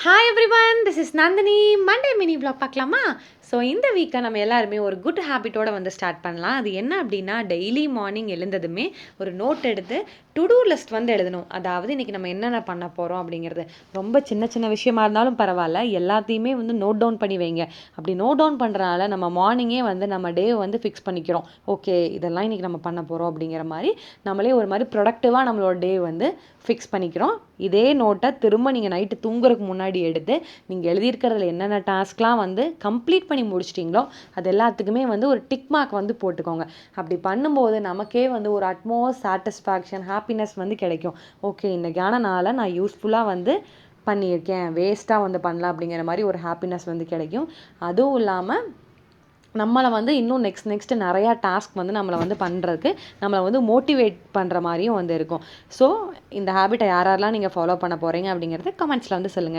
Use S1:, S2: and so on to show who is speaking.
S1: Hi everyone, this is Nandini. Monday mini vlog பார்க்கலாமா? So இந்த வீக்கை நம்ம எல்லாருமே ஒரு குட் ஹேபிட்டோடு வந்து ஸ்டார்ட் பண்ணலாம். அது என்ன அப்படின்னா, டெய்லி மார்னிங் எழுந்ததுமே ஒரு நோட் எடுத்து டு டூ லிஸ்ட் வந்து எழுதணும். அதாவது இன்றைக்கி நம்ம என்னென்ன பண்ண போகிறோம் அப்படிங்கிறது ரொம்ப சின்ன சின்ன விஷயமா இருந்தாலும் பரவாயில்ல, எல்லாத்தையுமே வந்து நோட் டவுன் பண்ணி வைங்க. அப்படி நோட் டவுன் பண்ணுறனால நம்ம மார்னிங்கே வந்து நம்ம டே வந்து ஃபிக்ஸ் பண்ணிக்கிறோம். ஓகே, இதெல்லாம் இன்றைக்கி நம்ம பண்ண போகிறோம் அப்படிங்கிற மாதிரி நம்மளே ஒரு மாதிரி ப்ரொடக்டிவாக நம்மளோட டே வந்து ஃபிக்ஸ் பண்ணிக்கிறோம். இதே நோட்டை திரும்ப நீங்கள் நைட்டு தூங்குறதுக்கு முன்னாடி எடுத்து நீங்கள் எழுதியிருக்கிறதுல என்னென்ன டாஸ்க்லாம் வந்து கம்ப்ளீட் பண்ணி முடிச்சிட்டிங்களோ அது எல்லாத்துக்குமே வந்து ஒரு டிக் மார்க் வந்து போட்டுக்கோங்க. அப்படி பண்ணும்போது நமக்கே வந்து ஒரு அட்மோஸ்ட் சாட்டிஸ்ஃபேக்ஷன், ஹாப்பினஸ் வந்து கிடைக்கும். ஓகே, இன்றைக்கான நாளை நான் யூஸ்ஃபுல்லாக வந்து பண்ணியிருக்கேன், வேஸ்ட்டாக வந்து பண்ணலாம் அப்படிங்கிற மாதிரி ஒரு ஹாப்பினஸ் வந்து கிடைக்கும். அதுவும் இல்லாமல் நம்மளை வந்து இன்னும் நெக்ஸ்ட் நிறையா டாஸ்க் வந்து நம்மளை வந்து பண்ணுறதுக்கு நம்மளை வந்து மோட்டிவேட் பண்ணுற மாதிரியும் வந்து இருக்கும். ஸோ இந்த ஹேபிட்டை யாரெல்லாம் நீங்கள் ஃபாலோ பண்ண போகிறீங்க அப்படிங்கிறத கமெண்ட்ஸில் வந்து சொல்லுங்கள்.